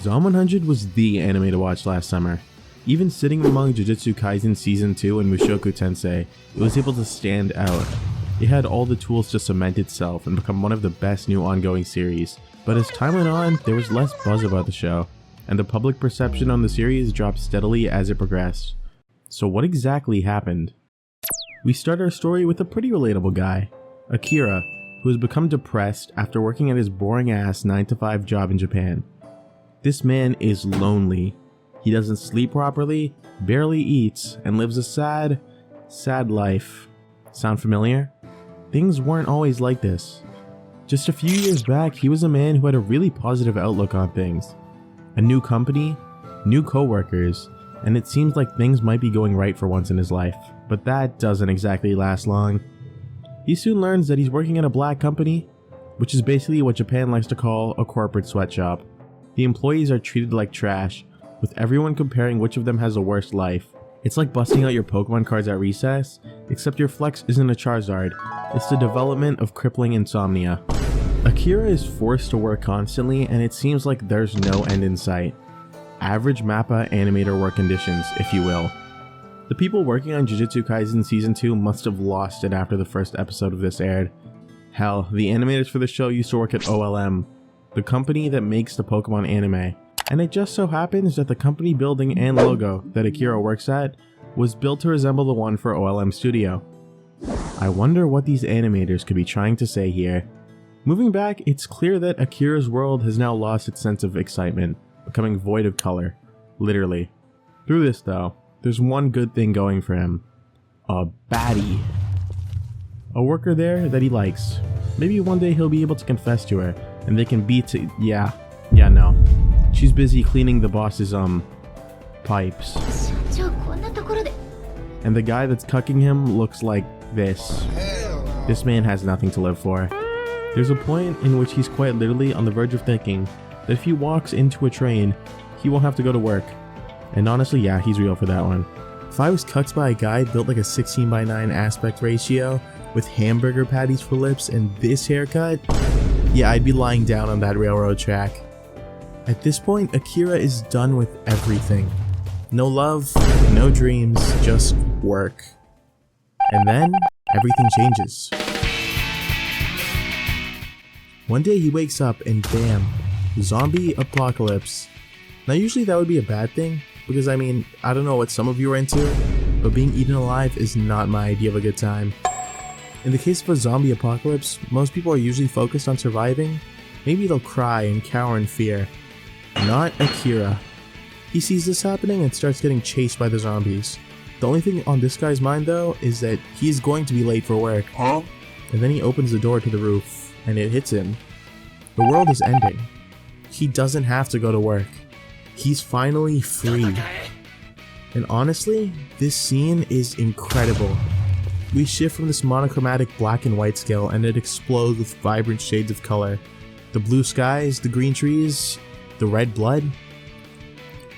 Zom 100 was the anime to watch last summer. Even sitting among Jujutsu Kaisen Season 2 and Mushoku Tensei, it was able to stand out. It had all the tools to cement itself and become one of the best new ongoing series, but as time went on, there was less buzz about the show, and the public perception on the series dropped steadily as it progressed. So what exactly happened? We start our story with a pretty relatable guy, Akira, who has become depressed after working at his boring ass 9-to-5 job in Japan. This man is lonely. He doesn't sleep properly, barely eats, and lives a sad, sad life. Sound familiar? Things weren't always like this. Just a few years back, he was a man who had a really positive outlook on things. A new company, new co-workers, and it seems like things might be going right for once in his life. But that doesn't exactly last long. He soon learns that he's working at a black company, which is basically what Japan likes to call a corporate sweatshop. The employees are treated like trash, with everyone comparing which of them has a worse life. It's like busting out your Pokemon cards at recess, except your flex isn't a Charizard, it's the development of crippling insomnia. Akira is forced to work constantly, and it seems like there's no end in sight. Average Mappa animator work conditions, if you will. The people working on Jujutsu Kaisen Season 2 must have lost it after the first episode of this aired. Hell, the animators for the show used to work at OLM, the company that makes the Pokemon anime, and it just so happens that the company building and logo that Akira works at was built to resemble the one for OLM Studio. I wonder what these animators could be trying to say here. Moving back, it's clear that Akira's world has now lost its sense of excitement, becoming void of color. Literally. Through this though, there's one good thing going for him. A baddie. A worker there that he likes. Maybe one day he'll be able to confess to her, and they can beat it. Yeah, no. She's busy cleaning the boss's, pipes. And the guy that's cucking him looks like this. This man has nothing to live for. There's a point in which he's quite literally on the verge of thinking that if he walks into a train, he won't have to go to work. And honestly, yeah, he's real for that one. If I was cucked by a guy built like a 16:9 aspect ratio, with hamburger patties for lips and this haircut, yeah, I'd be lying down on that railroad track. At this point, Akira is done with everything. No love, no dreams, just work. And then, everything changes. One day he wakes up and bam, zombie apocalypse. Now usually that would be a bad thing, because I mean, I don't know what some of you are into, but being eaten alive is not my idea of a good time. In the case of a zombie apocalypse, most people are usually focused on surviving. Maybe they'll cry and cower in fear. Not Akira. He sees this happening and starts getting chased by the zombies. The only thing on this guy's mind though is that he's going to be late for work. And then he opens the door to the roof, and it hits him. The world is ending. He doesn't have to go to work. He's finally free. And honestly, this scene is incredible. We shift from this monochromatic black and white scale and it explodes with vibrant shades of color. The blue skies, the green trees, the red blood.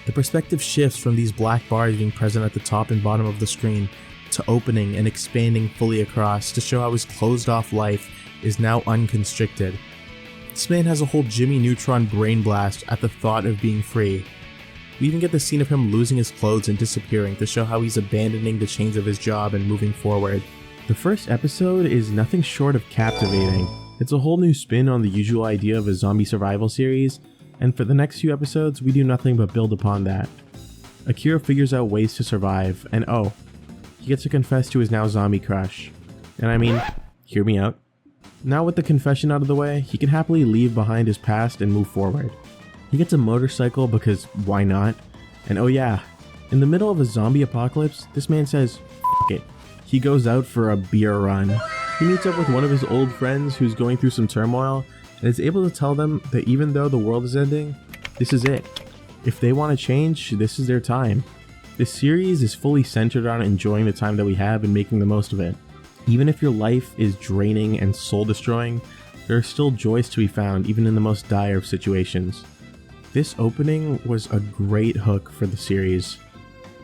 The perspective shifts from these black bars being present at the top and bottom of the screen to opening and expanding fully across to show how his closed off life is now unconstricted. This man has a whole Jimmy Neutron brain blast at the thought of being free. We even get the scene of him losing his clothes and disappearing to show how he's abandoning the chains of his job and moving forward. The first episode is nothing short of captivating. It's a whole new spin on the usual idea of a zombie survival series, and for the next few episodes we do nothing but build upon that. Akira figures out ways to survive, and oh, he gets to confess to his now zombie crush. And I mean, hear me out. Now with the confession out of the way, he can happily leave behind his past and move forward. He gets a motorcycle because why not? And oh yeah, in the middle of a zombie apocalypse, this man says, F it. He goes out for a beer run. He meets up with one of his old friends who's going through some turmoil and is able to tell them that even though the world is ending, this is it. If they want to change, this is their time. This series is fully centered on enjoying the time that we have and making the most of it. Even if your life is draining and soul destroying, there are still joys to be found even in the most dire of situations. This opening was a great hook for the series.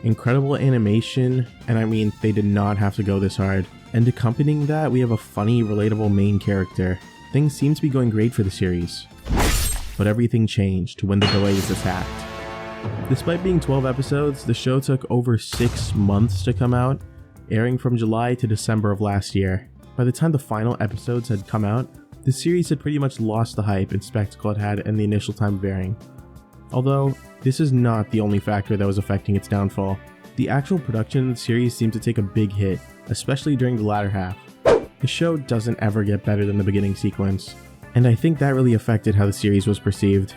Incredible animation, and I mean, they did not have to go this hard. And accompanying that, we have a funny, relatable main character. Things seem to be going great for the series. but everything changed when the delays attacked. Despite being 12 episodes, the show took over 6 months to come out, airing from July to December of last year. By the time the final episodes had come out, the series had pretty much lost the hype and spectacle it had and the initial time of airing. Although, this is not the only factor that was affecting its downfall. The actual production of the series seemed to take a big hit, especially during the latter half. The show doesn't ever get better than the beginning sequence, and I think that really affected how the series was perceived.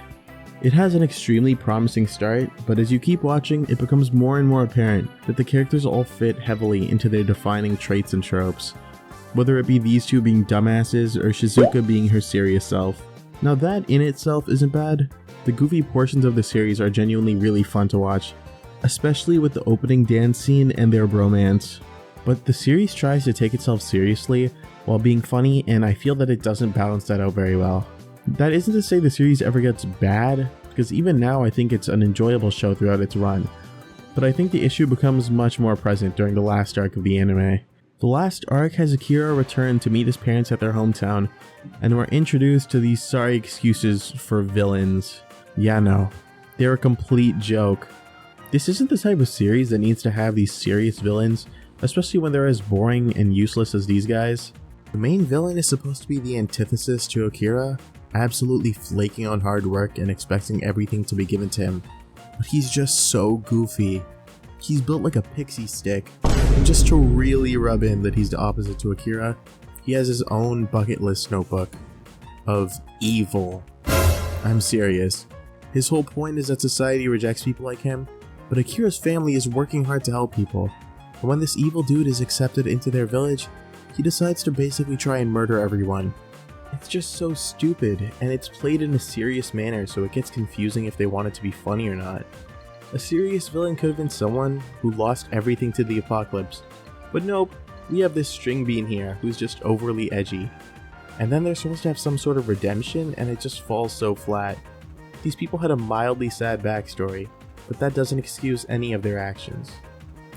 It has an extremely promising start, but as you keep watching, it becomes more and more apparent that the characters all fit heavily into their defining traits and tropes, whether it be these two being dumbasses or Shizuka being her serious self. Now that in itself isn't bad. The goofy portions of the series are genuinely really fun to watch, especially with the opening dance scene and their bromance. But the series tries to take itself seriously while being funny, and I feel that it doesn't balance that out very well. That isn't to say the series ever gets bad, because even now I think it's an enjoyable show throughout its run, but I think the issue becomes much more present during the last arc of the anime. The last arc has Akira return to meet his parents at their hometown, and we're introduced to these sorry excuses for villains. Yeah, no, they're a complete joke. This isn't the type of series that needs to have these serious villains, especially when they're as boring and useless as these guys. The main villain is supposed to be the antithesis to Akira, absolutely flaking on hard work and expecting everything to be given to him. But he's just so goofy. He's built like a pixie stick. And just to really rub in that he's the opposite to Akira, he has his own bucket list notebook of evil. I'm serious. His whole point is that society rejects people like him, but Akira's family is working hard to help people. And when this evil dude is accepted into their village, he decides to basically try and murder everyone. It's just so stupid, and it's played in a serious manner, so it gets confusing if they want it to be funny or not. A serious villain could have been someone who lost everything to the apocalypse, but nope, we have this string bean here who's just overly edgy. And then they're supposed to have some sort of redemption, and it just falls so flat. These people had a mildly sad backstory, but that doesn't excuse any of their actions.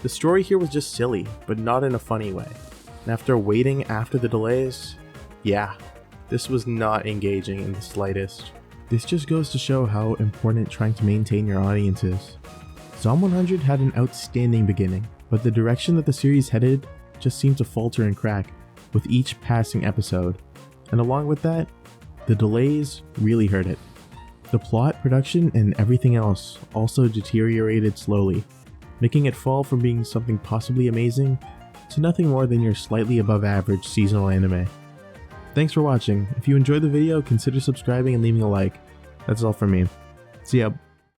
The story here was just silly, but not in a funny way. And after waiting after the delays, yeah, this was not engaging in the slightest. This just goes to show how important trying to maintain your audience is. Zom 100 had an outstanding beginning, but the direction that the series headed just seemed to falter and crack with each passing episode. And along with that, the delays really hurt it. The plot, production, and everything else also deteriorated slowly, making it fall from being something possibly amazing to nothing more than your slightly above average seasonal anime. Thanks for watching. If you enjoyed the video, consider subscribing and leaving a like. That's all from me. See ya.